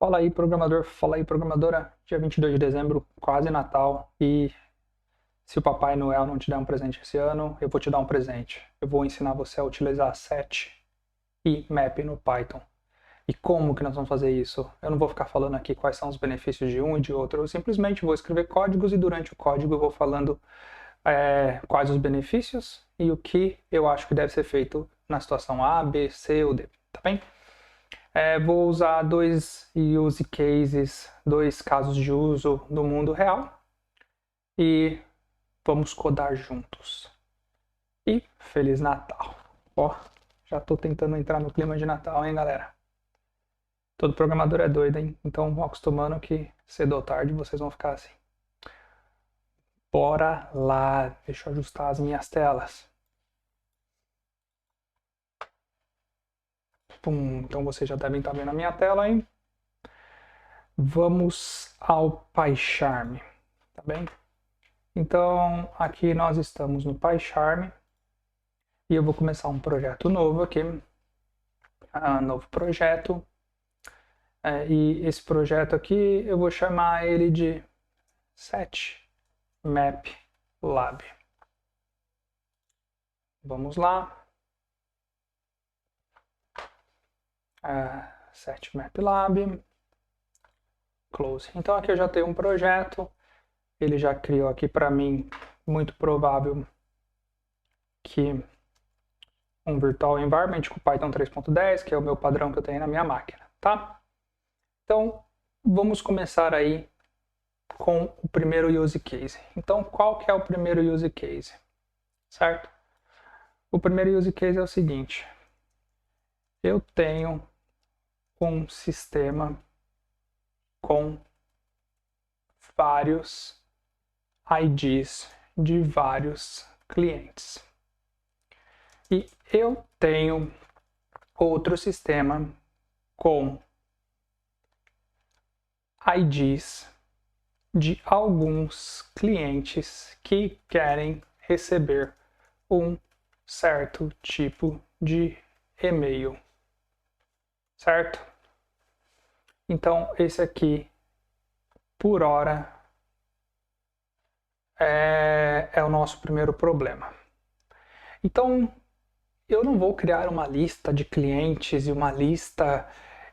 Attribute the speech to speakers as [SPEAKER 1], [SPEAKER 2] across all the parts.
[SPEAKER 1] Fala aí, programador, fala aí, programadora. Dia 22 de dezembro, quase Natal, e se o Papai Noel não te der um presente esse ano, eu vou te dar um presente. Eu vou ensinar você a utilizar set e map no Python. E como que nós vamos fazer isso? Eu não vou ficar falando aqui quais são os benefícios de um e de outro, eu simplesmente vou escrever códigos e durante o código eu vou falando quais os benefícios e o que eu acho que deve ser feito na situação A, B, C ou D, tá bem? Vou usar dois use cases, dois casos de uso do mundo real e vamos codar juntos. E Feliz Natal! Ó, já tô tentando entrar no clima de Natal, hein, galera? Todo programador é doido, hein? Então vão acostumando que cedo ou tarde vocês vão ficar assim. Bora lá, deixa eu ajustar as minhas telas. Pum, então vocês já devem estar vendo a minha tela, hein? Vamos ao PyCharm, tá bem? Então, aqui nós estamos no PyCharm e eu vou começar um projeto novo aqui, novo projeto, e esse projeto aqui eu vou chamar ele de setMapLab. Vamos lá, setMapLab, close. Então aqui eu já tenho um projeto, ele já criou aqui para mim, muito provável que um virtual environment com Python 3.10, que é o meu padrão que eu tenho na minha máquina, tá? Então, vamos começar aí com o primeiro use case. Então, qual que é o primeiro use case? Certo? O primeiro use case é o seguinte. Eu tenho um sistema com vários IDs de vários clientes. E eu tenho outro sistema com IDs de alguns clientes que querem receber um certo tipo de e-mail, certo? Então, esse aqui, por hora, é o nosso primeiro problema. Então, eu não vou criar uma lista de clientes e uma lista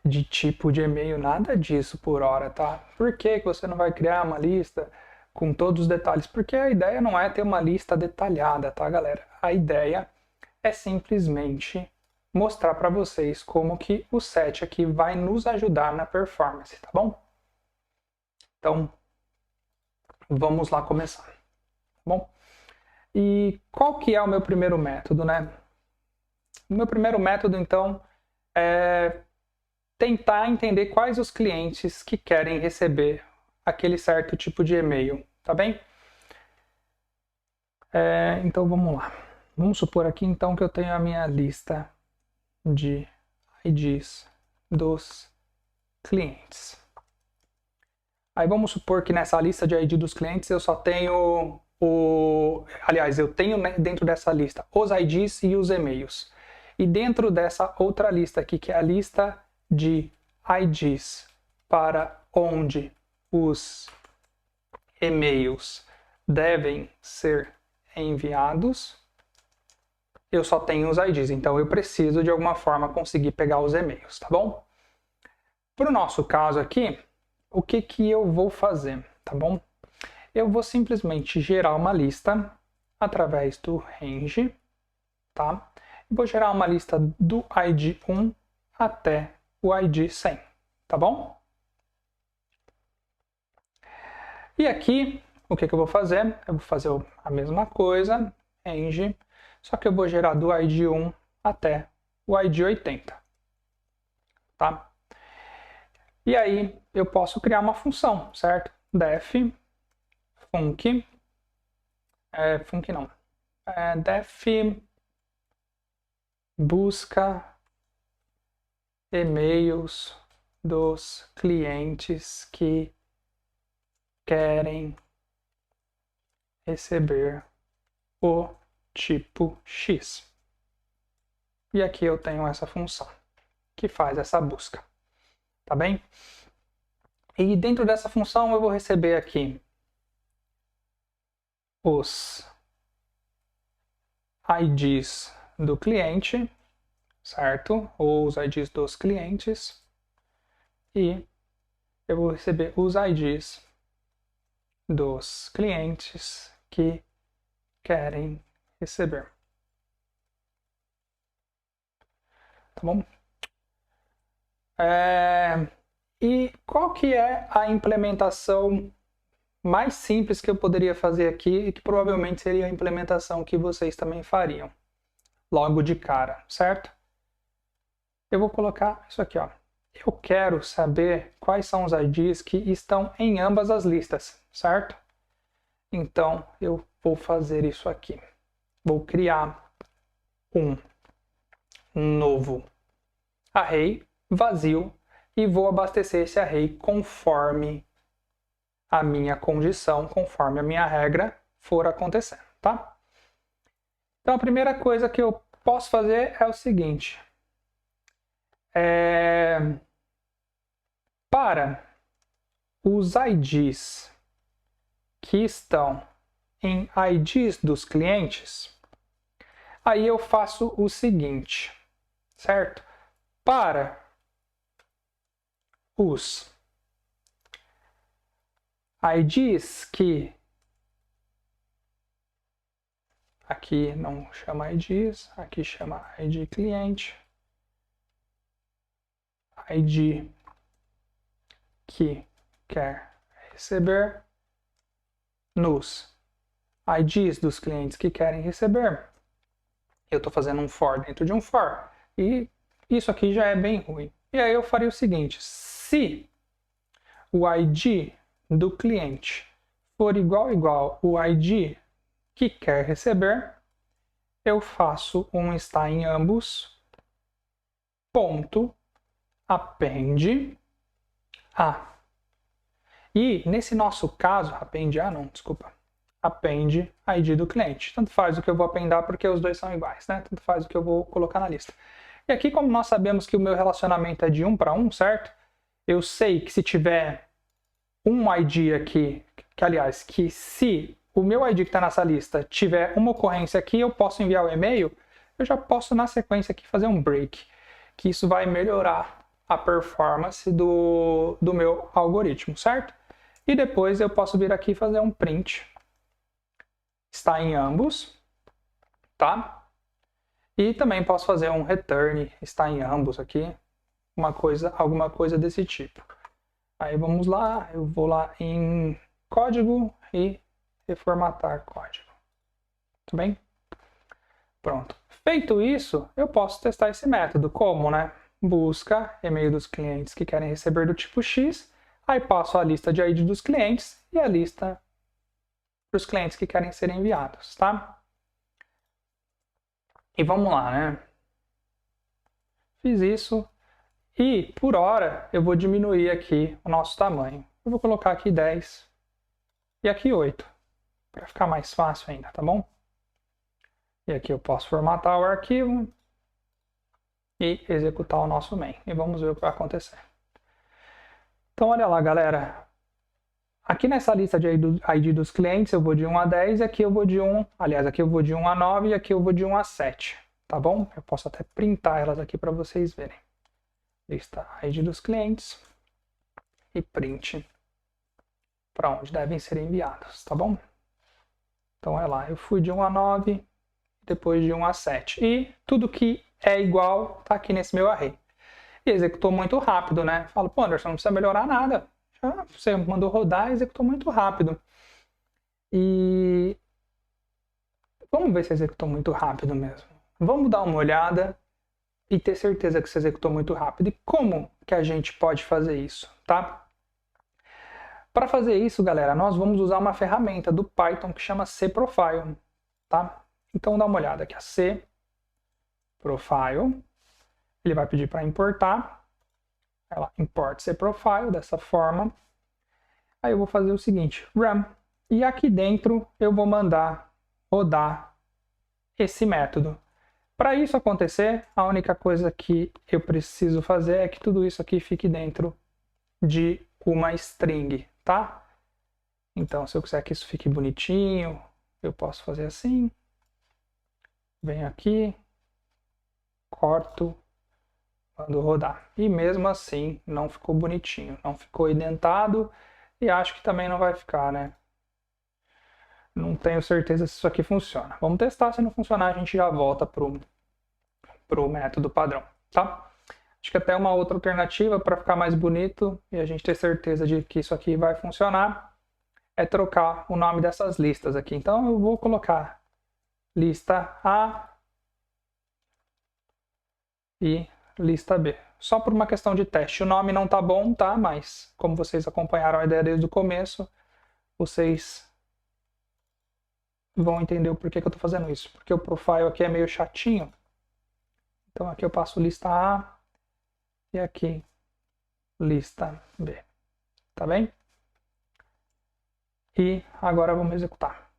[SPEAKER 1] de tipo de e-mail, nada disso por hora, tá? Por que você não vai criar uma lista com todos os detalhes? Porque a ideia não é ter uma lista detalhada, tá, galera? A ideia é simplesmente mostrar para vocês como que o set aqui vai nos ajudar na performance, tá bom? Então, vamos lá começar, tá bom? E qual que é o meu primeiro método, né? O meu primeiro método, então, é tentar entender quais os clientes que querem receber aquele certo tipo de e-mail, tá bem? Então vamos lá. Vamos supor aqui então que eu tenho a minha lista de IDs dos clientes. Aí vamos supor que nessa lista de ID dos clientes eu só tenho aliás, eu tenho dentro dessa lista os IDs e os e-mails. E dentro dessa outra lista aqui, que é a lista de IDs para onde os e-mails devem ser enviados, eu só tenho os IDs, então eu preciso de alguma forma conseguir pegar os e-mails, tá bom? Para o nosso caso aqui, o que eu vou fazer, tá bom? Eu vou simplesmente gerar uma lista através do range, tá? Vou gerar uma lista do ID 1 até o ID 100, tá bom? E aqui, o que eu vou fazer? Eu vou fazer a mesma coisa, range, só que eu vou gerar do ID 1 até o ID 80, tá? E aí eu posso criar uma função, certo? Def func, func não, def busca e-mails dos clientes que querem receber o tipo X. E aqui eu tenho essa função que faz essa busca, tá bem? E dentro dessa função eu vou receber aqui os IDs do cliente, certo? Ou os IDs dos clientes. E eu vou receber os IDs dos clientes que querem receber. Tá bom? E qual que é a implementação mais simples que eu poderia fazer aqui e que provavelmente seria a implementação que vocês também fariam logo de cara, certo? Eu vou colocar isso aqui, ó. Eu quero saber quais são os IDs que estão em ambas as listas, certo? Então eu vou fazer isso aqui. Vou criar um novo array vazio e vou abastecer esse array conforme a minha condição, conforme a minha regra for acontecendo, tá? Então a primeira coisa que eu posso fazer é o seguinte. Para os IDs que estão em IDs dos clientes, aí eu faço o seguinte, certo? Para os IDs que aqui não chama IDs, aqui chama ID cliente, ID que quer receber, nos IDs dos clientes que querem receber, eu estou fazendo um for dentro de um for, e isso aqui já é bem ruim. E aí eu faria o seguinte, se o ID do cliente for igual o ID que quer receber, eu faço um está em ambos, ponto, append a. E nesse nosso caso, append ID do cliente. Tanto faz o que eu vou appendar porque os dois são iguais, né? Tanto faz o que eu vou colocar na lista. E aqui, como nós sabemos que o meu relacionamento é de 1 para 1, certo? Eu sei que se tiver um ID aqui, que se o meu ID que está nessa lista tiver uma ocorrência aqui, eu posso enviar o e-mail, eu já posso na sequência aqui fazer um break, que isso vai melhorar a performance do meu algoritmo, certo? E depois eu posso vir aqui e fazer um print, está em ambos, tá? E também posso fazer um return, está em ambos aqui, alguma coisa desse tipo. Aí vamos lá, eu vou lá em código e reformatar código. Tudo bem? Pronto. Feito isso, eu posso testar esse método. Como, né? Busca e-mail dos clientes que querem receber do tipo X, aí passo a lista de ID dos clientes e a lista dos clientes que querem ser enviados, tá? E vamos lá, né? Fiz isso. E, por hora, eu vou diminuir aqui o nosso tamanho. Eu vou colocar aqui 10 e aqui 8, para ficar mais fácil ainda, tá bom? E aqui eu posso formatar o arquivo e executar o nosso main. E vamos ver o que vai acontecer. Então, olha lá, galera. Aqui nessa lista de ID dos clientes, eu vou de 1 a 10, e aqui eu vou de 1, aliás, aqui eu vou de 1 a 9 e aqui eu vou de 1 a 7, tá bom? Eu posso até printar elas aqui para vocês verem. Lista ID dos clientes e print para onde devem ser enviados, tá bom? Então é lá, eu fui de 1 a 9, depois de 1 a 7. E tudo que é igual está aqui nesse meu array. E executou muito rápido, né? Falo, pô, Anderson, não precisa melhorar nada. Já você mandou rodar e executou muito rápido. E vamos ver se executou muito rápido mesmo. Vamos dar uma olhada e ter certeza que você executou muito rápido. E como que a gente pode fazer isso, tá? Para fazer isso, galera, nós vamos usar uma ferramenta do Python que chama cProfile, tá? Então dá uma olhada aqui, a cProfile. Ele vai pedir para importar. Ela import cProfile dessa forma. Aí eu vou fazer o seguinte, run. E aqui dentro eu vou mandar rodar esse método. Para isso acontecer, a única coisa que eu preciso fazer é que tudo isso aqui fique dentro de uma string, tá? Então, se eu quiser que isso fique bonitinho, eu posso fazer assim. Venho aqui, corto, mando rodar. E mesmo assim, não ficou bonitinho, não ficou indentado e acho que também não vai ficar, né? Não tenho certeza se isso aqui funciona. Vamos testar, se não funcionar a gente já volta pro método padrão, tá? Acho que até uma outra alternativa para ficar mais bonito e a gente ter certeza de que isso aqui vai funcionar é trocar o nome dessas listas aqui. Então eu vou colocar lista A e lista B. Só por uma questão de teste. O nome não tá bom, tá? Mas como vocês acompanharam a ideia desde o começo, vocês vão entender o porquê que eu tô fazendo isso. Porque o profile aqui é meio chatinho. Então aqui eu passo lista A e aqui lista B. Tá bem? E agora vamos executar.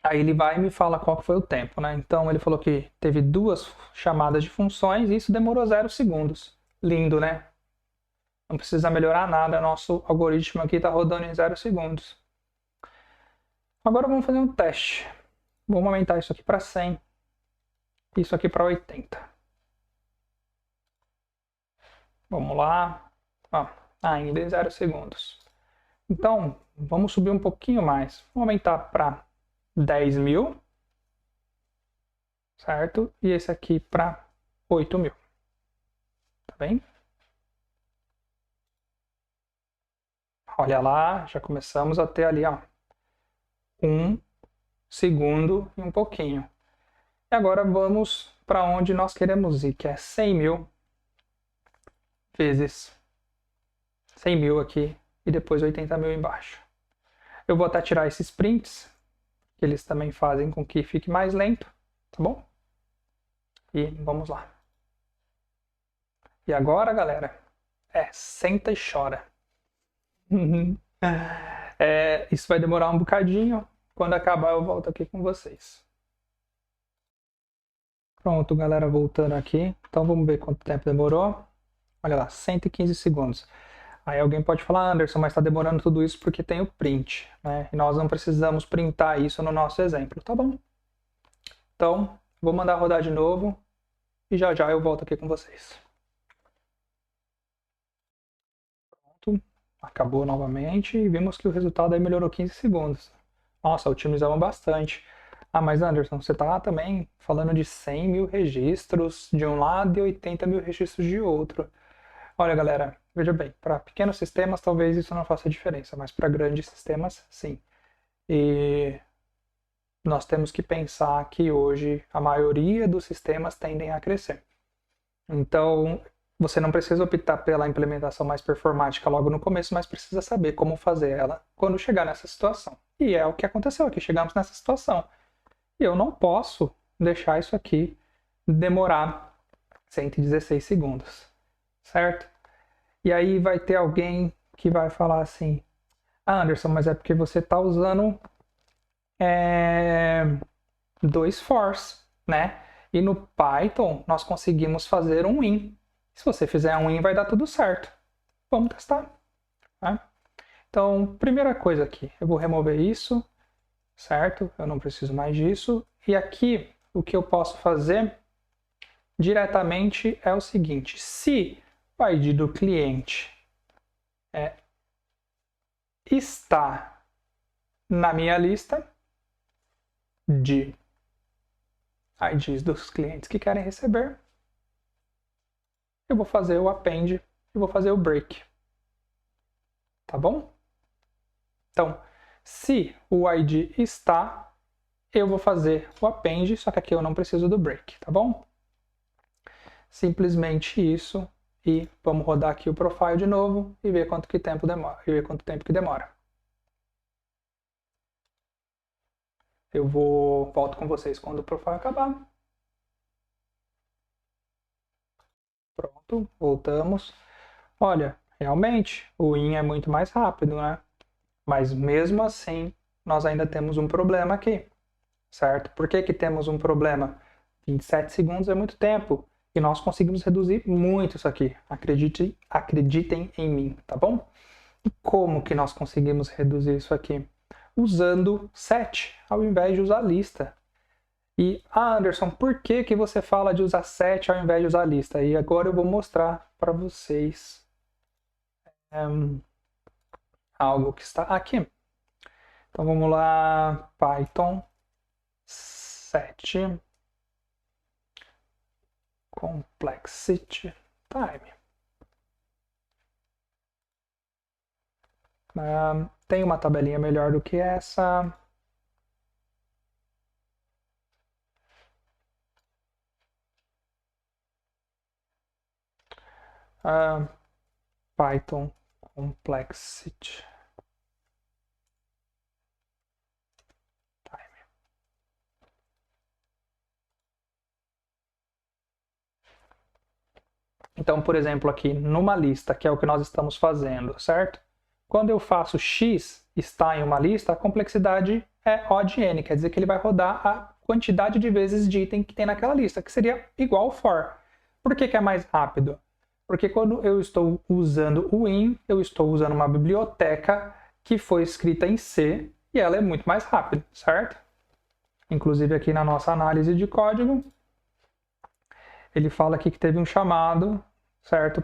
[SPEAKER 1] Aí ele vai e me fala qual que foi o tempo, né? Então ele falou que teve 2 chamadas de funções e isso demorou 0 segundos. Lindo, né? Não precisa melhorar nada, nosso algoritmo aqui está rodando em 0 segundos. Agora vamos fazer um teste. Vamos aumentar isso aqui para 100, isso aqui para 80. Vamos lá. Ó, ainda em 0 segundos. Então, vamos subir um pouquinho mais. Vamos aumentar para 10.000, certo? E esse aqui para 8.000, tá bem? Olha lá, já começamos a ter ali, ó, 1 segundo e um pouquinho. E agora vamos para onde nós queremos ir, que é 100.000 vezes 100.000 aqui e depois 80.000 embaixo. Eu vou até tirar esses prints, que eles também fazem com que fique mais lento, tá bom? E vamos lá. E agora, galera, senta e chora. Isso vai demorar um bocadinho. Quando acabar, eu volto aqui com vocês. Pronto, galera, voltando aqui. Então vamos ver quanto tempo demorou. Olha lá, 115 segundos. Aí alguém pode falar, Anderson, mas está demorando tudo isso porque tem o print, né? E nós não precisamos printar isso no nosso exemplo, tá bom? Então, vou mandar rodar de novo e já já eu volto aqui com vocês. Pronto, acabou novamente e vimos que o resultado aí melhorou 15 segundos. Nossa, otimizamos bastante. Ah, mas Anderson, você está também falando de 100.000 registros de um lado e 80.000 registros de outro. Olha, galera, veja bem, para pequenos sistemas talvez isso não faça diferença, mas para grandes sistemas, sim. E nós temos que pensar que hoje a maioria dos sistemas tendem a crescer. Então, você não precisa optar pela implementação mais performática logo no começo, mas precisa saber como fazer ela quando chegar nessa situação. E é o que aconteceu aqui, chegamos nessa situação. E eu não posso deixar isso aqui demorar 116 segundos, certo? E aí vai ter alguém que vai falar assim, Anderson, mas é porque você está usando 2 fors, né? E no Python nós conseguimos fazer um in. Se você fizer um in vai dar tudo certo. Vamos testar, né? Então, primeira coisa aqui, eu vou remover isso, certo? Eu não preciso mais disso. E aqui, o que eu posso fazer diretamente é o seguinte, se o ID do cliente está na minha lista de IDs dos clientes que querem receber, eu vou fazer o append e vou fazer o break. Tá bom? Então, se o ID está, eu vou fazer o append, só que aqui eu não preciso do break, tá bom? Simplesmente isso. E vamos rodar aqui o profile de novo e ver quanto tempo que demora. Eu volto com vocês quando o profile acabar. Pronto, voltamos. Olha, realmente o in é muito mais rápido, né? Mas mesmo assim, nós ainda temos um problema aqui, certo? Por que que temos um problema? 27 segundos é muito tempo. E nós conseguimos reduzir muito isso aqui. Acreditem em mim, tá bom? E como que nós conseguimos reduzir isso aqui? Usando set ao invés de usar lista. E, Anderson, por que que você fala de usar set ao invés de usar lista? E agora eu vou mostrar para vocês algo que está aqui. Então vamos lá, Python set complexity time. Tem uma tabelinha melhor do que essa. Python complexity time. Então, por exemplo, aqui numa lista, que é o que nós estamos fazendo, certo? Quando eu faço x está em uma lista, a complexidade é O de n, quer dizer que ele vai rodar a quantidade de vezes de item que tem naquela lista, que seria igual ao for. Por que que é mais rápido? Porque quando eu estou usando o in, eu estou usando uma biblioteca que foi escrita em C e ela é muito mais rápida, certo? Inclusive aqui na nossa análise de código, ele fala aqui que teve um chamado, certo?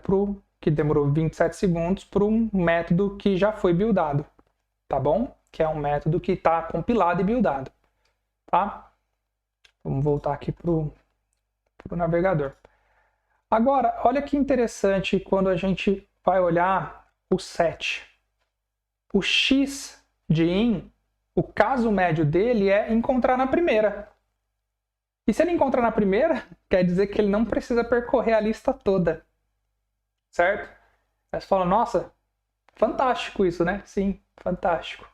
[SPEAKER 1] Que demorou 27 segundos para um método que já foi buildado, tá bom? Que é um método que está compilado e buildado, tá? Vamos voltar aqui para o navegador. Agora, olha que interessante quando a gente vai olhar o set. O x de in, o caso médio dele é encontrar na primeira. E se ele encontrar na primeira, quer dizer que ele não precisa percorrer a lista toda. Certo? Aí você fala, nossa, fantástico isso, né? Sim, fantástico.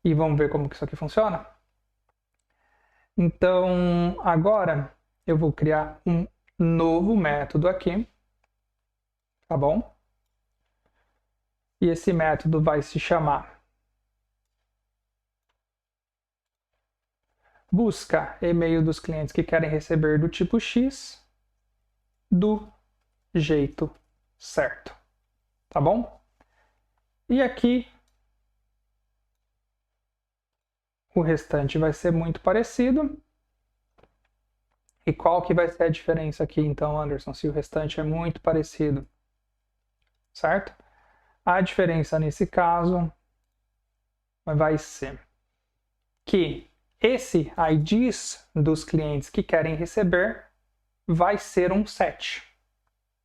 [SPEAKER 1] E vamos ver como que isso aqui funciona? Então, agora eu vou criar um novo método aqui, tá bom? E esse método vai se chamar busca e-mail dos clientes que querem receber do tipo X do jeito certo, tá bom? E aqui o restante vai ser muito parecido. E qual que vai ser a diferença aqui, então, Anderson, se o restante é muito parecido? Certo? A diferença nesse caso vai ser que esse IDs dos clientes que querem receber vai ser um set.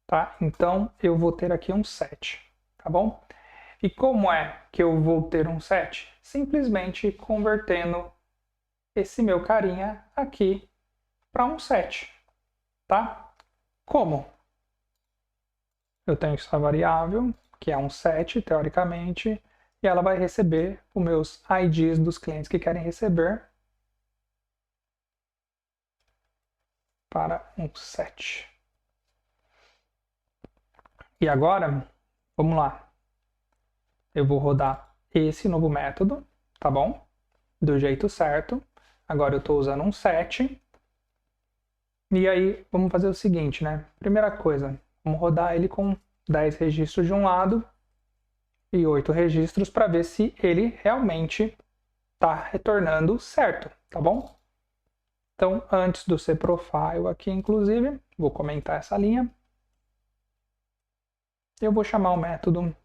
[SPEAKER 1] Tá? Então, eu vou ter aqui um set. Tá bom? E como é que eu vou ter um set? Simplesmente convertendo esse meu carinha aqui para um set, tá? Como? Eu tenho essa variável, que é um set, teoricamente, e ela vai receber os meus IDs dos clientes que querem receber para um set. E agora, vamos lá. Eu vou rodar esse novo método, tá bom? Do jeito certo. Agora eu estou usando um set. E aí, vamos fazer o seguinte, né? Primeira coisa, vamos rodar ele com 10 registros de um lado e 8 registros para ver se ele realmente está retornando certo, tá bom? Então, antes do cProfile aqui, inclusive, vou comentar essa linha. Eu vou chamar o método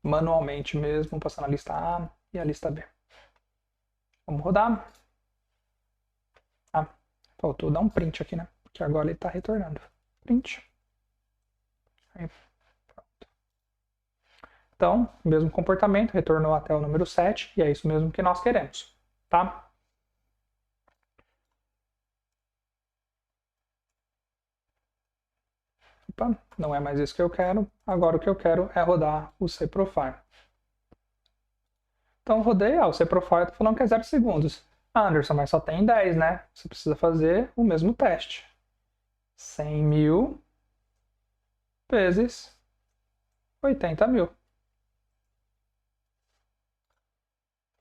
[SPEAKER 1] manualmente mesmo, passando a lista A e a lista B. Vamos rodar. Ah, faltou dar um print aqui, né? Porque agora ele está retornando. Print. Aí, pronto. Então, mesmo comportamento, retornou até o número 7, e é isso mesmo que nós queremos, tá? Opa, não é mais isso que eu quero. Agora o que eu quero é rodar o cProfile. Então, rodei, o cProfile está falando que é 0 segundos. Anderson, mas só tem 10, né? Você precisa fazer o mesmo teste. 100 mil vezes 80 mil.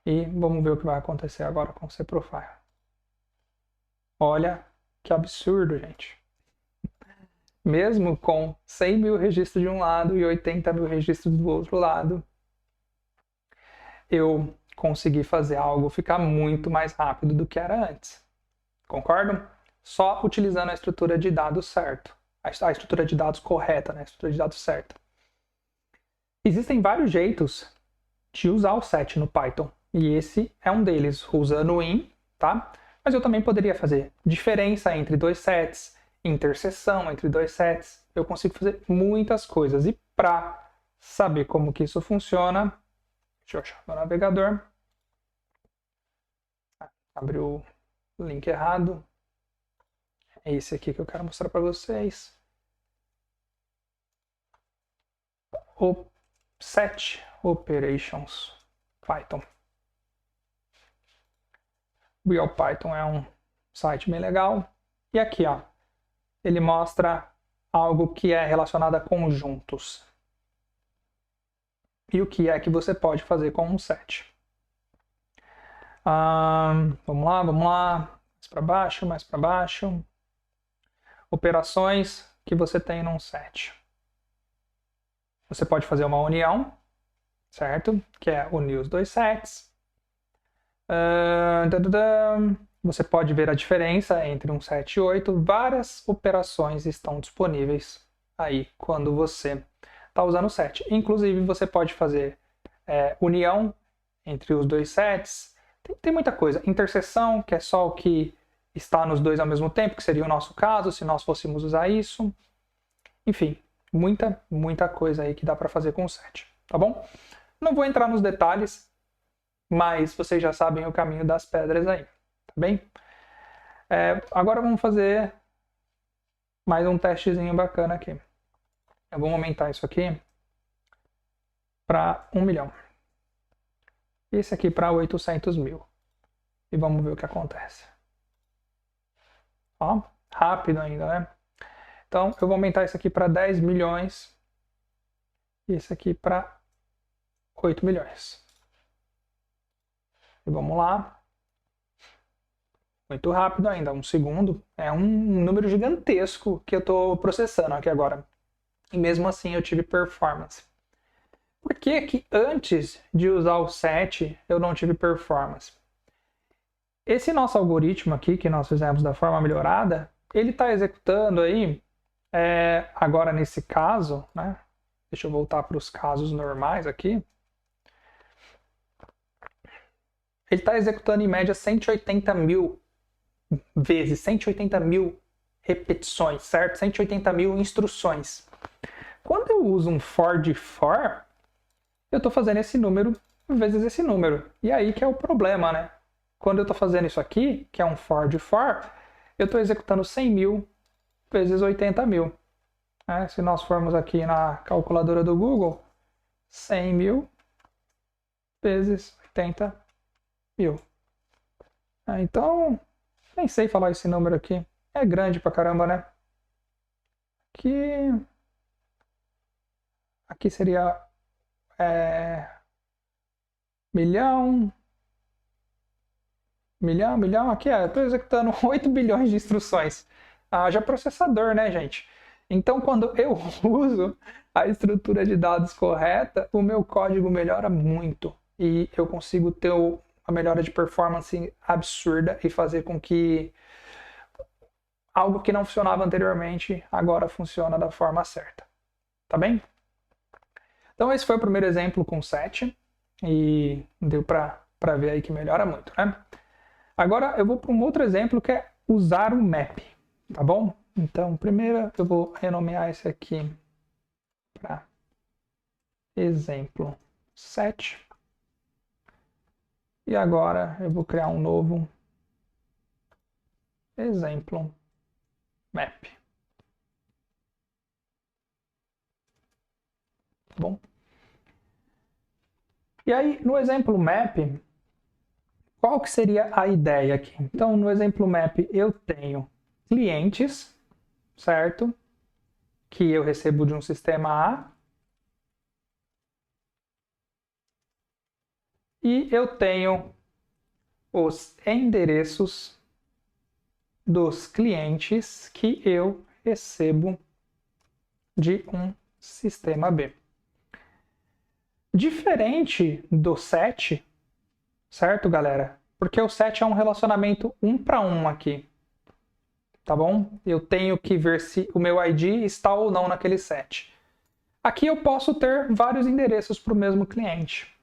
[SPEAKER 1] E vamos ver o que vai acontecer agora com o cProfile. Olha que absurdo, gente. mesmo com 100 mil registros de um lado e 80 mil registros do outro lado, eu consegui fazer algo ficar muito mais rápido do que era antes. Concordam? Só utilizando a estrutura de dados certo. A estrutura de dados correta, né? A estrutura de dados certa. Existem vários jeitos de usar o set no Python. E esse é um deles, usando o in, tá? Mas eu também poderia fazer diferença entre dois sets, interseção entre dois sets. Eu consigo fazer muitas coisas. E para saber como que isso funciona, deixa eu achar meu navegador. Abriu o link errado. É esse aqui que eu quero mostrar para vocês. O Set Operations Python. Real Python é um site bem legal. E aqui, ó, ele mostra algo que é relacionado a conjuntos. E o que é que você pode fazer com um set. Vamos lá. Mais para baixo, mais para baixo. Operações que você tem num set. Você pode fazer uma união, certo? Que é unir os dois sets. Você pode ver a diferença entre um set e 8. Várias operações estão disponíveis aí quando você está usando o set. Inclusive, você pode fazer união entre os dois sets. Tem muita coisa. Interseção, que é só o que está nos dois ao mesmo tempo, que seria o nosso caso, se nós fôssemos usar isso. Enfim, muita coisa aí que dá para fazer com o set, tá bom? Não vou entrar nos detalhes, mas vocês já sabem o caminho das pedras aí, tá bem? Agora vamos fazer mais um testezinho bacana aqui. Eu vou aumentar isso aqui para 1 milhão. Esse aqui para 800 mil. E vamos ver o que acontece. Ó, rápido ainda, né? Então, eu vou aumentar isso aqui para 10 milhões. E esse aqui para 8 milhões. E vamos lá. Muito rápido ainda, 1 segundo. É um número gigantesco que eu estou processando aqui agora. E mesmo assim eu tive performance. Por que que antes de usar o set eu não tive performance? Esse nosso algoritmo aqui, que nós fizemos da forma melhorada, ele está executando aí, agora nesse caso, né? Deixa eu voltar para os casos normais aqui. Ele está executando em média 180 mil vezes, 180 mil repetições, certo? 180 mil instruções. Quando eu uso um for de for, eu estou fazendo esse número vezes esse número. E aí que é o problema, né? Quando eu estou fazendo isso aqui, que é um for de for, eu estou executando 100 mil vezes 80 mil. Se nós formos aqui na calculadora do Google, 100 mil vezes 80 mil. Então, nem sei falar esse número aqui. É grande pra caramba, né? Aqui seria milhão. Aqui eu estou executando 8 bilhões de instruções. Haja processador, né, gente? Então, quando eu uso a estrutura de dados correta, o meu código melhora muito. E eu consigo ter uma melhora de performance absurda e fazer com que algo que não funcionava anteriormente agora funciona da forma certa. Tá bem? Então, esse foi o primeiro exemplo com set. E deu para ver aí que melhora muito, né? Agora eu vou para um outro exemplo que é usar o map, tá bom? Então, primeiro eu vou renomear esse aqui para exemplo set. E agora eu vou criar um novo exemplo map. Tá bom? E aí, no exemplo map, qual que seria a ideia aqui? Então, no exemplo map, eu tenho clientes, certo? Que eu recebo de um sistema A. E eu tenho os endereços dos clientes que eu recebo de um sistema B. Diferente do set, certo, galera? Porque o set é um relacionamento 1 para 1 aqui, tá bom? Eu tenho que ver se o meu ID está ou não naquele set. Aqui eu posso ter vários endereços para o mesmo cliente.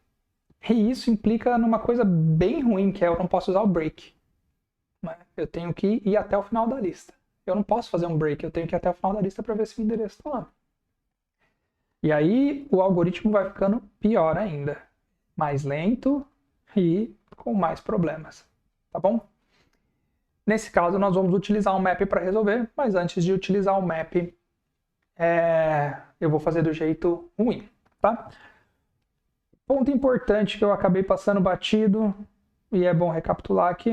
[SPEAKER 1] E isso implica numa coisa bem ruim, que é eu não posso usar o break. Eu tenho que ir até o final da lista. Eu não posso fazer um break, eu tenho que ir até o final da lista para ver se o endereço está lá. E aí o algoritmo vai ficando pior ainda. Mais lento e com mais problemas. Tá bom? Nesse caso, nós vamos utilizar um map para resolver, mas antes de utilizar o map, eu vou fazer do jeito ruim, tá? Ponto importante que eu acabei passando batido, e é bom recapitular aqui.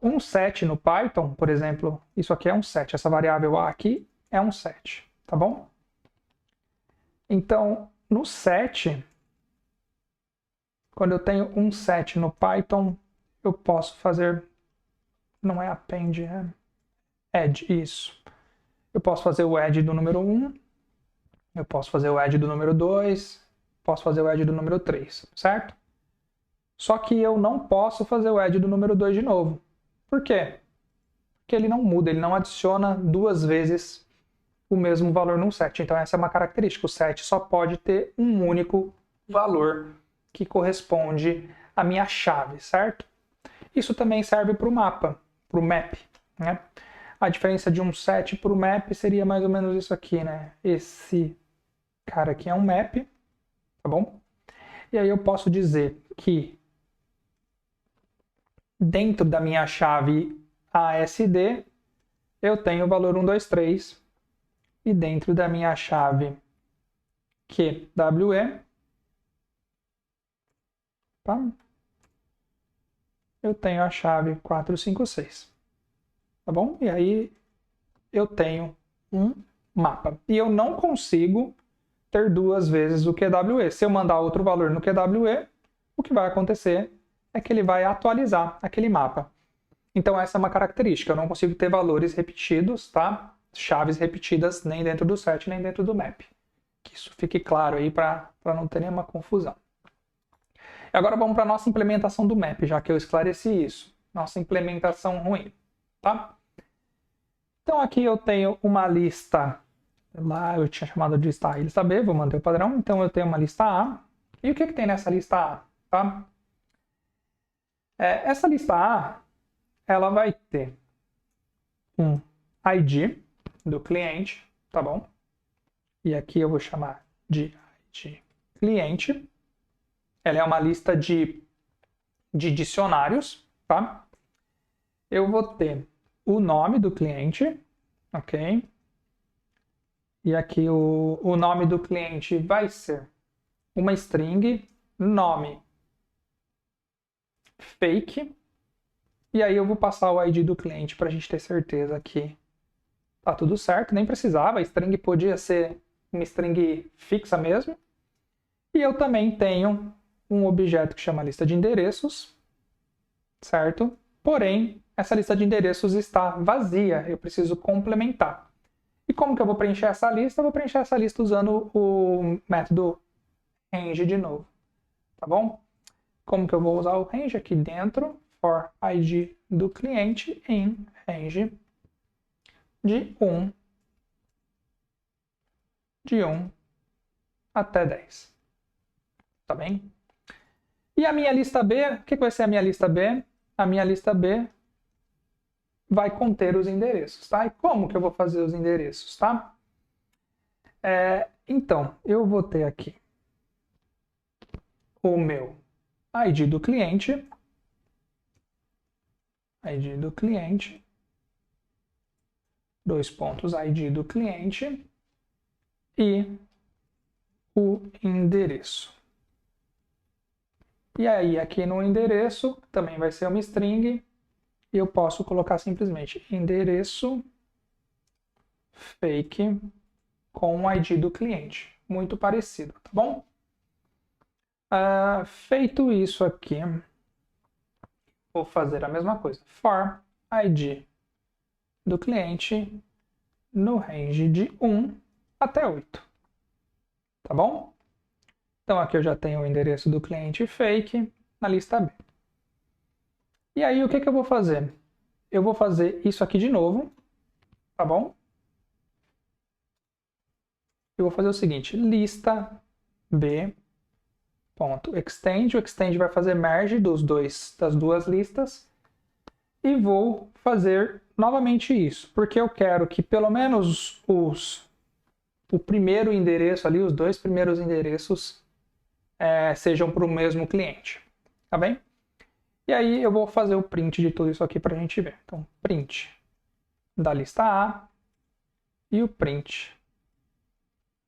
[SPEAKER 1] Um set no Python, por exemplo, isso aqui é um set, essa variável A aqui é um set, tá bom? Então, no set, quando eu tenho um set no Python, eu posso fazer, não é append, é add, isso. Eu posso fazer o add do número 1, eu posso fazer o add do número 2, posso fazer o add do número 3, certo? Só que eu não posso fazer o add do número 2 de novo. Por quê? Porque ele não muda, ele não adiciona duas vezes o mesmo valor num set. Então essa é uma característica. O set só pode ter um único valor que corresponde à minha chave, certo? Isso também serve para o mapa, para o map, né? A diferença de um set para o map seria mais ou menos isso aqui, né? Esse cara aqui é um map, tá bom? E aí eu posso dizer que dentro da minha chave ASD eu tenho o valor 1, 2, 3 e dentro da minha chave QWE, tá? Eu tenho a chave 4, 5, 6. Tá bom? E aí eu tenho um mapa. E eu não consigo ter duas vezes o QWE. Se eu mandar outro valor no QWE, o que vai acontecer é que ele vai atualizar aquele mapa. Então essa é uma característica. Eu não consigo ter valores repetidos, tá? Chaves repetidas nem dentro do set, nem dentro do map. Que isso fique claro aí para não ter nenhuma confusão. Agora vamos para a nossa implementação do map, já que eu esclareci isso. Nossa implementação ruim, tá? Então aqui eu tenho uma lista, lá eu tinha chamado de lista A e lista B, vou manter o padrão. Então eu tenho uma lista A. E o que tem nessa lista A? Tá? Essa lista A, ela vai ter um ID do cliente, tá bom? E aqui eu vou chamar de ID cliente. Ela é uma lista de dicionários, tá? Eu vou ter o nome do cliente, ok? E aqui o nome do cliente vai ser uma string, nome fake, e aí eu vou passar o ID do cliente para a gente ter certeza que tá tudo certo. Nem precisava, a string podia ser uma string fixa mesmo. E eu também tenho um objeto que chama lista de endereços, certo? Porém, essa lista de endereços está vazia, eu preciso complementar. E como que eu vou preencher essa lista? Eu vou preencher essa lista usando o método range de novo, tá bom? Como que eu vou usar o range? Aqui dentro, for ID do cliente em range de 1 até 10. Tá bem? E a minha lista B, o que vai ser a minha lista B? A minha lista B vai conter os endereços, tá? E como que eu vou fazer os endereços, tá? Então, eu vou ter aqui o meu ID do cliente, dois pontos, ID do cliente e o endereço. E aí, aqui no endereço, também vai ser uma string, e eu posso colocar simplesmente endereço fake com o ID do cliente. Muito parecido, tá bom? Feito isso aqui, vou fazer a mesma coisa. For ID do cliente, no range de 1 até 8. Tá bom? Então aqui eu já tenho o endereço do cliente fake na lista B. E aí o que eu vou fazer? Eu vou fazer isso aqui de novo, tá bom? Eu vou fazer o seguinte, lista b.extend, o extend vai fazer merge das duas listas, e vou fazer novamente isso, porque eu quero que pelo menos o primeiro endereço ali, os dois primeiros endereços sejam para o mesmo cliente, tá bem? E aí eu vou fazer o print de tudo isso aqui para a gente ver. Então, print da lista A e o print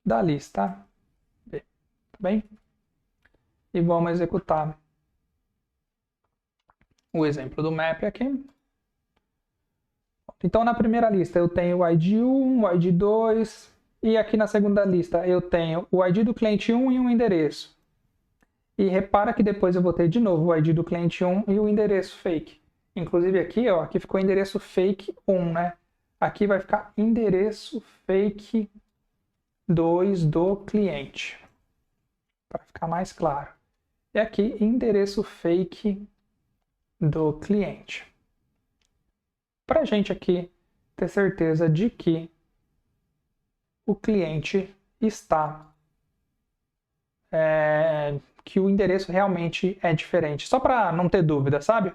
[SPEAKER 1] da lista B, tá bem? E vamos executar o exemplo do map aqui. Então, na primeira lista eu tenho o ID 1, o ID 2, e aqui na segunda lista eu tenho o ID do cliente 1 e um endereço. E repara que depois eu vou ter de novo o ID do cliente 1 e o endereço fake. Inclusive aqui, ó, aqui ficou endereço fake 1, né? Aqui vai ficar endereço fake 2 do cliente, para ficar mais claro. E aqui, endereço fake do cliente. Para a gente aqui ter certeza de que o cliente está... que o endereço realmente é diferente. Só para não ter dúvida, sabe?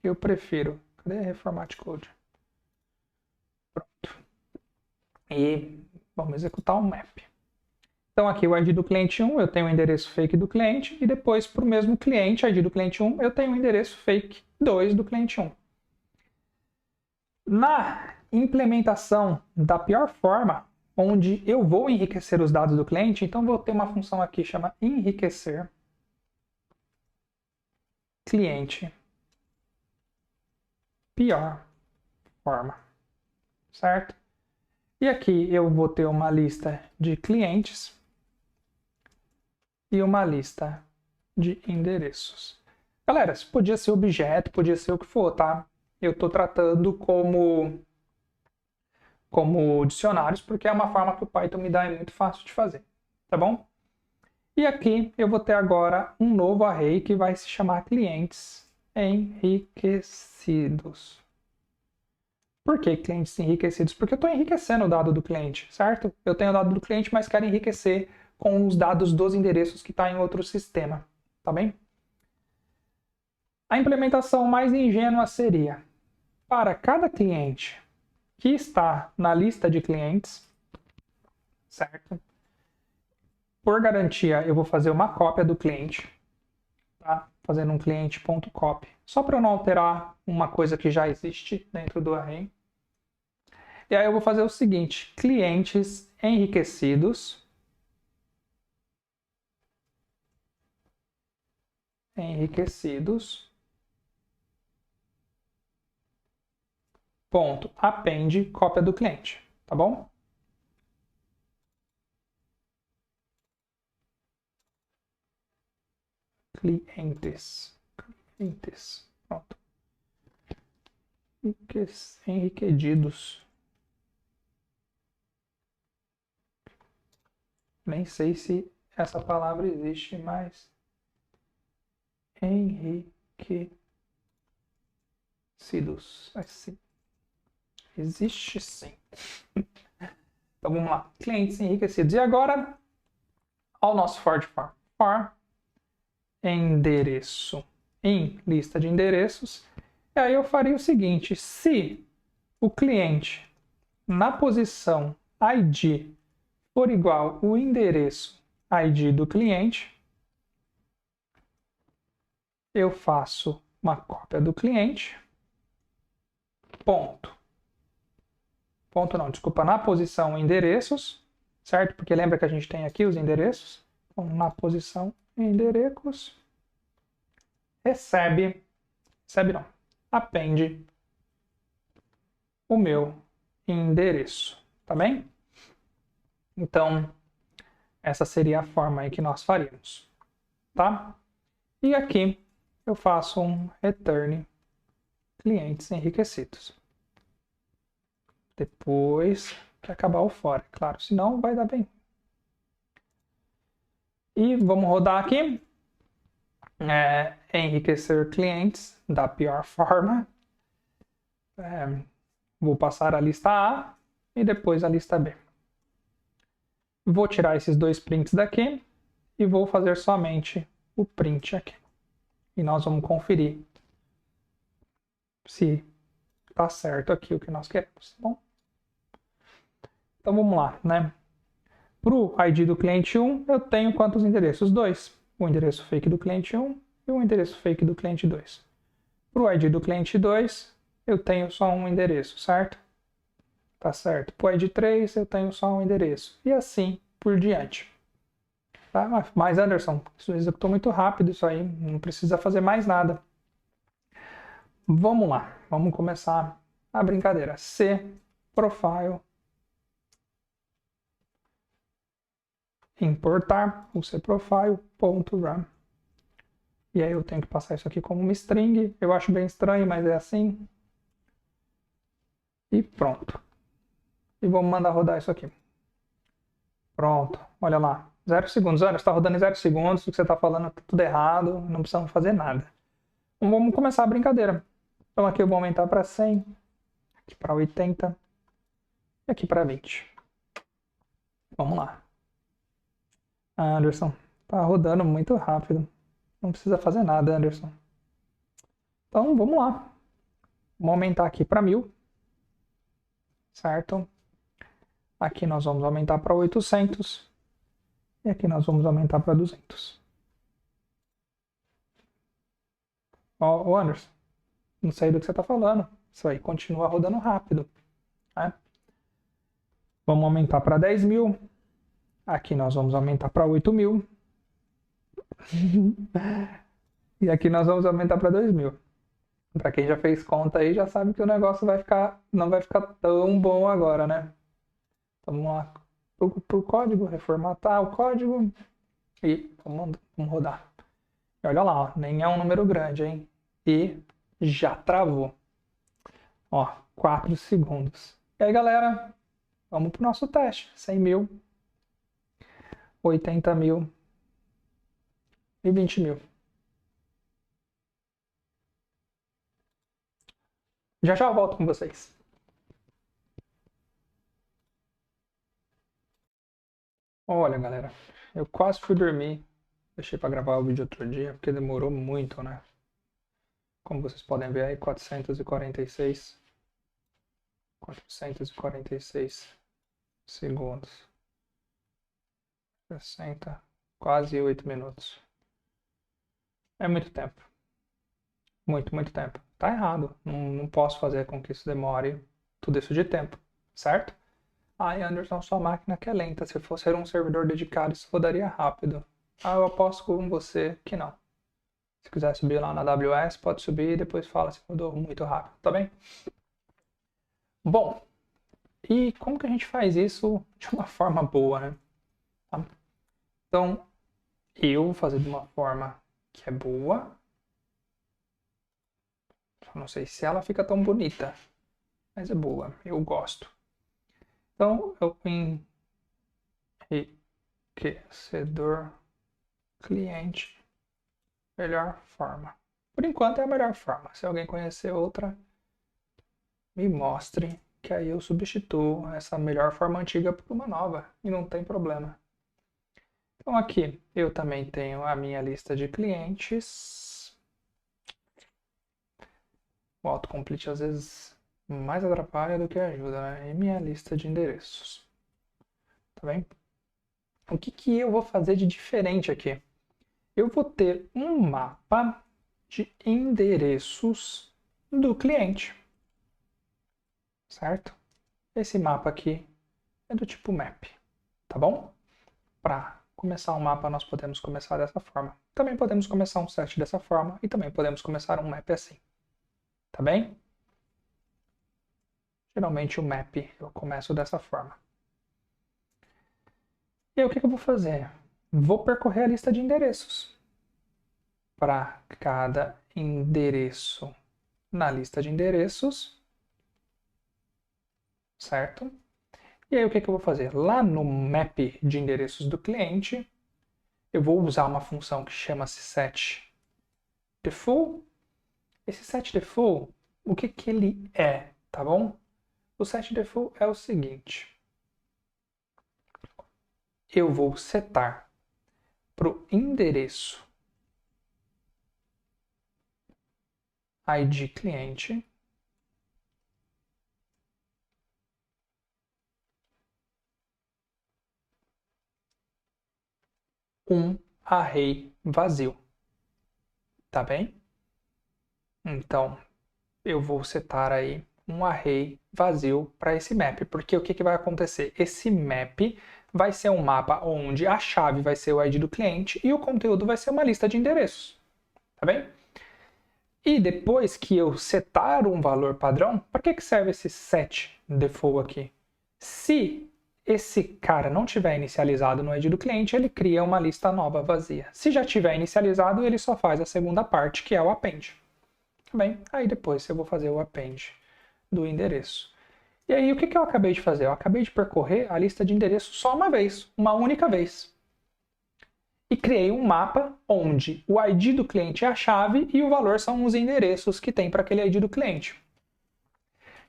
[SPEAKER 1] Eu prefiro. Cadê Reformat Code? Pronto. E vamos executar o map. Então aqui o ID do cliente 1, eu tenho o endereço fake do cliente, e depois para o mesmo cliente, ID do cliente 1, eu tenho o endereço fake 2 do cliente 1. Na implementação da pior forma, onde eu vou enriquecer os dados do cliente, então vou ter uma função aqui que chama enriquecer cliente pior forma, certo? E aqui eu vou ter uma lista de clientes e uma lista de endereços. Galera, isso podia ser objeto, podia ser o que for, tá? Eu estou tratando como dicionários, porque é uma forma que o Python me dá, é muito fácil de fazer, tá bom? E aqui eu vou ter agora um novo array que vai se chamar clientes enriquecidos. Por que clientes enriquecidos? Porque eu estou enriquecendo o dado do cliente, certo? Eu tenho o dado do cliente, mas quero enriquecer com os dados dos endereços que está em outro sistema, tá bem? A implementação mais ingênua seria, para cada cliente que está na lista de clientes, certo? Por garantia, eu vou fazer uma cópia do cliente, tá? Fazendo um cliente.copy, só para eu não alterar uma coisa que já existe dentro do array. E aí eu vou fazer o seguinte, clientes enriquecidos, ponto append cópia do cliente, tá bom? Clientes, pronto. Enriquecidos. Nem sei se essa palavra existe, mas enriquecidos. Assim. Existe sim. Então vamos lá. Clientes enriquecidos. E agora, ao nosso for de form. For endereço em lista de endereços. E aí eu faria o seguinte: se o cliente na posição ID for igual o endereço ID do cliente, eu faço uma cópia do cliente, ponto. Ponto não, desculpa, na posição endereços, certo? Porque lembra que a gente tem aqui os endereços? Então, na posição endereços, append o meu endereço, tá bem? Então, essa seria a forma aí que nós faríamos, tá? E aqui eu faço um return clientes enriquecidos. Depois que acabar o for, claro, senão vai dar bem. E vamos rodar aqui. Enriquecer clientes da pior forma. Vou passar a lista A e depois a lista B. Vou tirar esses dois prints daqui e vou fazer somente o print aqui. E nós vamos conferir se está certo aqui o que nós queremos, tá bom? Então vamos lá, né? Para o ID do cliente 1, eu tenho quantos endereços? 2. O endereço fake do cliente 1 e o endereço fake do cliente 2. Para o ID do cliente 2, eu tenho só um endereço, certo? Tá certo. Para o ID 3, eu tenho só um endereço. E assim por diante. Tá? Mas, Anderson, isso executou muito rápido isso aí. Não precisa fazer mais nada. Vamos lá. Vamos começar a brincadeira. C, profile, importar o cprofile.run. E aí eu tenho que passar isso aqui como uma string. Eu acho bem estranho, mas é assim. E pronto. E vamos mandar rodar isso aqui. Pronto. Olha lá. 0 segundos. Olha, está rodando em 0 segundos. O que você está falando está tudo errado. Não precisamos fazer nada. Então vamos começar a brincadeira. Então aqui eu vou aumentar para 100. Aqui para 80. E aqui para 20. Vamos lá. Anderson, tá rodando muito rápido. Não precisa fazer nada, Anderson. Então, vamos lá. Vamos aumentar aqui para 1000. Certo? Aqui nós vamos aumentar para 800. E aqui nós vamos aumentar para 200. Ó, Anderson, não sei do que você está falando. Isso aí continua rodando rápido. Né? Vamos aumentar para 10.000. Aqui nós vamos aumentar para 8.000. E aqui nós vamos aumentar para 2.000. Para quem já fez conta aí, já sabe que o negócio não vai ficar tão bom agora, né? Então, vamos lá pro código, reformatar o código e vamos rodar. E olha lá, ó, nem é um número grande, hein? E já travou. Ó, 4 segundos. E aí, galera, vamos pro nosso teste. 100.000, 80.000 e 20.000. Já já eu volto com vocês. Olha, galera, eu quase fui dormir. Deixei para gravar o vídeo outro dia, porque demorou muito, né? Como vocês podem ver aí, 446 segundos. 60, quase 8 minutos. É muito tempo. Muito tempo. Tá errado. Não posso fazer com que isso demore tudo isso de tempo, certo? Ai, Anderson, sua máquina que é lenta. Se fosse um servidor dedicado, isso rodaria rápido. Ah, eu aposto com você que não. Se quiser subir lá na AWS, pode subir e depois fala se rodou muito rápido, tá bem? Bom, e como que a gente faz isso de uma forma boa, né? Tá? Então, eu vou fazer de uma forma que é boa. Só não sei se ela fica tão bonita, mas é boa, eu gosto. Então, eu enriquecedor cliente, melhor forma. Por enquanto é a melhor forma. Se alguém conhecer outra, me mostre, que aí eu substituo essa melhor forma antiga por uma nova e não tem problema. Então aqui eu também tenho a minha lista de clientes. O autocomplete às vezes mais atrapalha do que ajuda, né? E minha lista de endereços. Tá bem? O que eu vou fazer de diferente aqui? Eu vou ter um mapa de endereços do cliente. Certo? Esse mapa aqui é do tipo map. Tá bom? Para começar um mapa, nós podemos começar dessa forma. Também podemos começar um set dessa forma e também podemos começar um map assim. Tá bem? Geralmente o map eu começo dessa forma. E aí o que eu vou fazer? Vou percorrer a lista de endereços. Para cada endereço na lista de endereços, certo? E aí o que eu vou fazer? Lá no map de endereços do cliente, eu vou usar uma função que chama-se setDefault. Esse setDefault, o que ele é, tá bom? O setDefault é o seguinte. Eu vou setar para o endereço ID cliente um array vazio, tá bem? Então, eu vou setar aí um array vazio para esse map, porque o que vai acontecer? Esse map vai ser um mapa onde a chave vai ser o ID do cliente e o conteúdo vai ser uma lista de endereços, tá bem? E depois que eu setar um valor padrão, para que serve esse setDefault aqui? Se esse cara não tiver inicializado no ID do cliente, ele cria uma lista nova vazia. Se já tiver inicializado, ele só faz a segunda parte, que é o append. Tá bem? Aí depois eu vou fazer o append do endereço. E aí o que eu acabei de fazer? Eu acabei de percorrer a lista de endereços só uma vez, uma única vez. E criei um mapa onde o ID do cliente é a chave e o valor são os endereços que tem para aquele ID do cliente.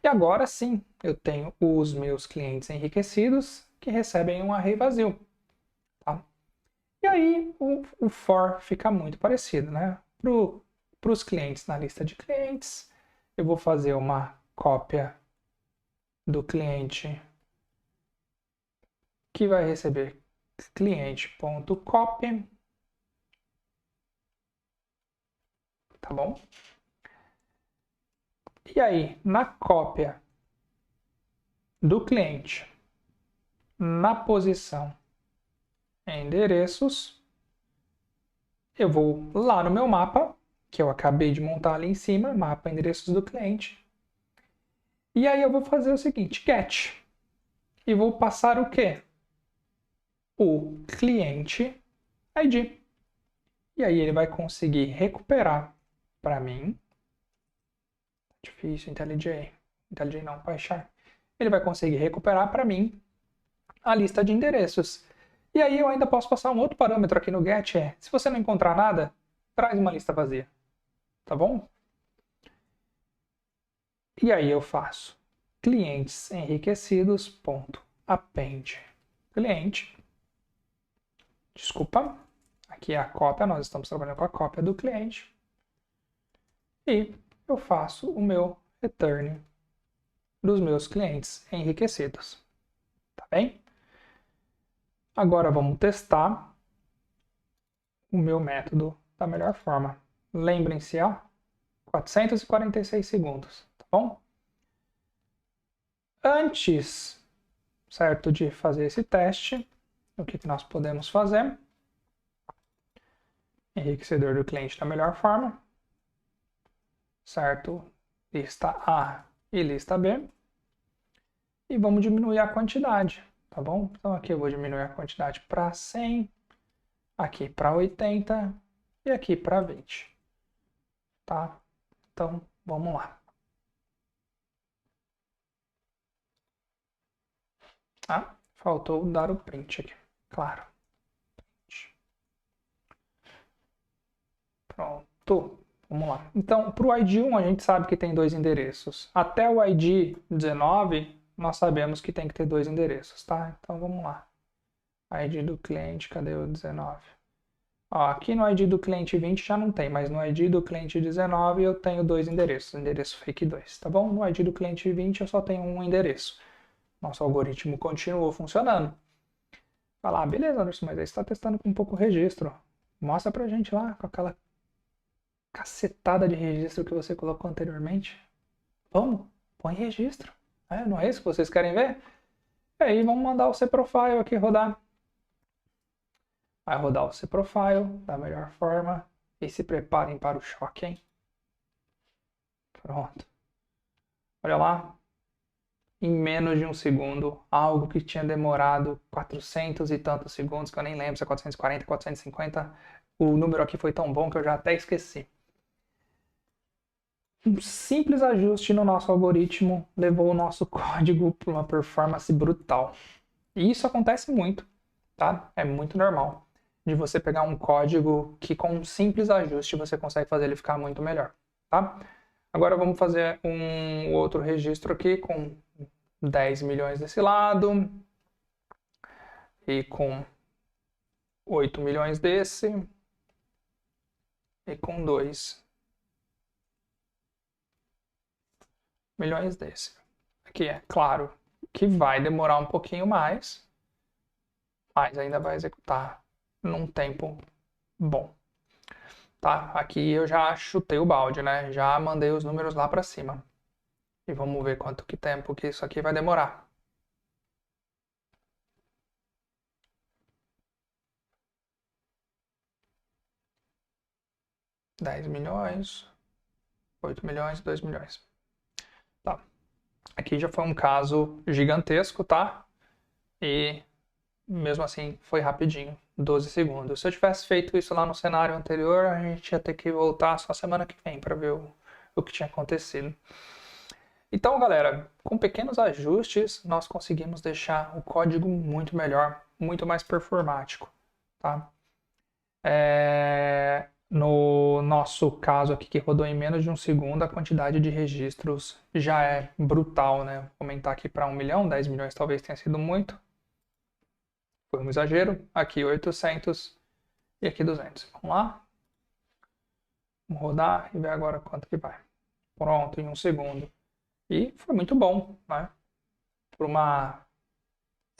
[SPEAKER 1] E agora sim, eu tenho os meus clientes enriquecidos que recebem um array vazio. Tá? E aí o for fica muito parecido, né? Para os clientes na lista de clientes, eu vou fazer uma cópia do cliente que vai receber cliente.copy, tá bom? E aí, na cópia do cliente, na posição endereços, eu vou lá no meu mapa, que eu acabei de montar ali em cima, mapa endereços do cliente. E aí eu vou fazer o seguinte, get. E vou passar o quê? O cliente ID. E aí ele vai conseguir recuperar para mim. Difícil, IntelliJ. IntelliJ não, PyCharm. Ele vai conseguir recuperar para mim a lista de endereços. E aí eu ainda posso passar um outro parâmetro aqui no get, se você não encontrar nada, traz uma lista vazia. Tá bom? E aí eu faço clientes enriquecidos.append cliente. Desculpa, aqui é a cópia, nós estamos trabalhando com a cópia do cliente. E eu faço o meu return dos meus clientes enriquecidos. Tá bem? Agora vamos testar o meu método da melhor forma. Lembrem-se, 446 segundos, tá bom? Antes, certo, de fazer esse teste, o que nós podemos fazer? Enriquecedor do cliente da melhor forma, certo? Lista A e lista B. E vamos diminuir a quantidade, tá bom? Então aqui eu vou diminuir a quantidade para 100, aqui para 80 e aqui para 20, tá? Então vamos lá. Ah, faltou dar o print aqui, claro. Pronto, vamos lá. Então, para o ID 1 a gente sabe que tem dois endereços. Até o ID 19 nós sabemos que tem que ter dois endereços, tá? Então vamos lá. ID do cliente, cadê o 19? Ó, aqui no ID do cliente 20 já não tem, mas no ID do cliente 19 eu tenho dois endereços, endereço fake 2, tá bom? No ID do cliente 20 eu só tenho um endereço. Nosso algoritmo continuou funcionando. Fala, beleza, Anderson, mas aí você está testando com pouco registro. Mostra pra gente lá com aquela cacetada de registro que você colocou anteriormente. Vamos, põe registro. Não é isso que vocês querem ver? E aí vamos mandar o cProfile aqui rodar. Vai rodar o cProfile da melhor forma. E se preparem para o choque, hein? Pronto. Olha lá. Em menos de um segundo, algo que tinha demorado 400 e tantos segundos, que eu nem lembro se é 440, 450. O número aqui foi tão bom que eu já até esqueci. um simples ajuste no nosso algoritmo levou o nosso código para uma performance brutal. E isso acontece muito, tá? É muito normal de você pegar um código que com um simples ajuste você consegue fazer ele ficar muito melhor, tá? Agora vamos fazer um outro registro aqui com 10 milhões desse lado e com 8 milhões desse e com 2 milhões desse. Aqui é claro que vai demorar um pouquinho mais, mas ainda vai executar num tempo bom. Tá? Aqui eu já chutei o balde, né? Já mandei os números lá para cima. E vamos ver quanto que tempo que isso aqui vai demorar. $10 milhões, 8 milhões, 2 milhões. Tá. Aqui já foi um caso gigantesco, tá? E mesmo assim foi rapidinho, 12 segundos. Se eu tivesse feito isso lá no cenário anterior, a gente ia ter que voltar só semana que vem para ver o que tinha acontecido. Então, galera, com pequenos ajustes, nós conseguimos deixar o código muito melhor, muito mais performático, tá? No nosso caso aqui, que rodou em menos de um segundo, a quantidade de registros já é brutal, né? Vou aumentar aqui para 1 milhão, 10 milhões talvez tenha sido muito. Foi um exagero. Aqui 800 e aqui 200. Vamos lá? Vamos rodar e ver agora quanto que vai. Pronto, em um segundo. E foi muito bom, né? Por uma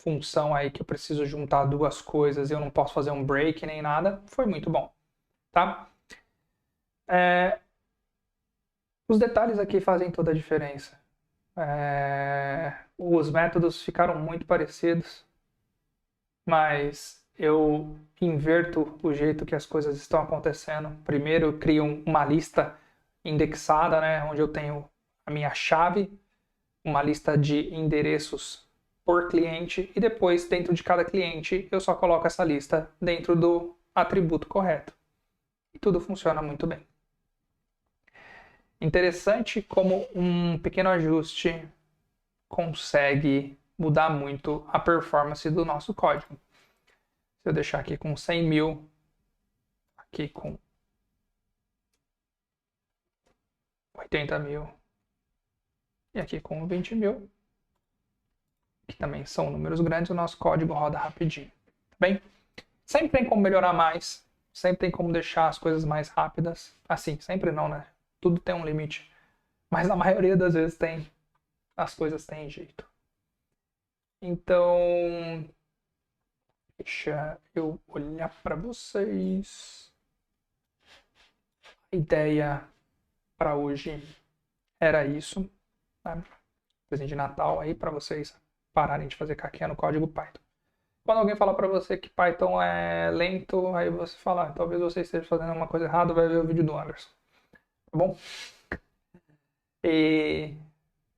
[SPEAKER 1] função aí que eu preciso juntar duas coisas e eu não posso fazer um break nem nada, foi muito bom, tá? Os detalhes aqui fazem toda a diferença. Os métodos ficaram muito parecidos, mas eu inverto o jeito que as coisas estão acontecendo. Primeiro eu crio uma lista indexada, né, onde eu tenho a minha chave, uma lista de endereços por cliente e depois dentro de cada cliente eu só coloco essa lista dentro do atributo correto. E tudo funciona muito bem. Interessante como um pequeno ajuste consegue mudar muito a performance do nosso código. Se eu deixar aqui com 100 mil, aqui com 80 mil e aqui com 20 mil, que também são números grandes, o nosso código roda rapidinho. Tá bem? Sempre tem como melhorar mais, sempre tem como deixar as coisas mais rápidas. Assim, sempre não, né? Tudo tem um limite. Mas na maioria das vezes tem, as coisas têm jeito. Então, deixa eu olhar para vocês. A ideia para hoje era isso, tá? Presente de Natal aí para vocês pararem de fazer caquinha no código Python. Quando alguém falar para você que Python é lento, aí você fala, talvez você esteja fazendo uma coisa errada, vai ver o vídeo do Anderson. Tá bom? E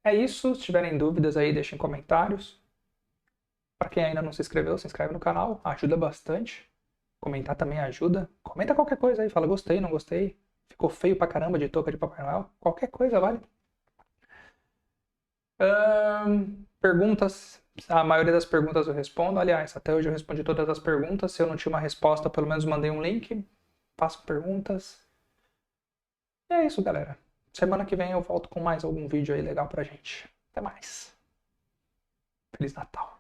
[SPEAKER 1] é isso. Se tiverem dúvidas aí, deixem comentários. Para quem ainda não se inscreveu, se inscreve no canal, ajuda bastante. Comentar também ajuda. Comenta qualquer coisa aí, fala gostei, não gostei. Ficou feio pra caramba de touca de Papai Noel. Qualquer coisa vale. Perguntas. A maioria das perguntas eu respondo. Aliás, até hoje eu respondi todas as perguntas. Se eu não tinha uma resposta, pelo menos mandei um link. Faço perguntas. E é isso, galera. Semana que vem eu volto com mais algum vídeo aí legal pra gente. Até mais. Feliz Natal.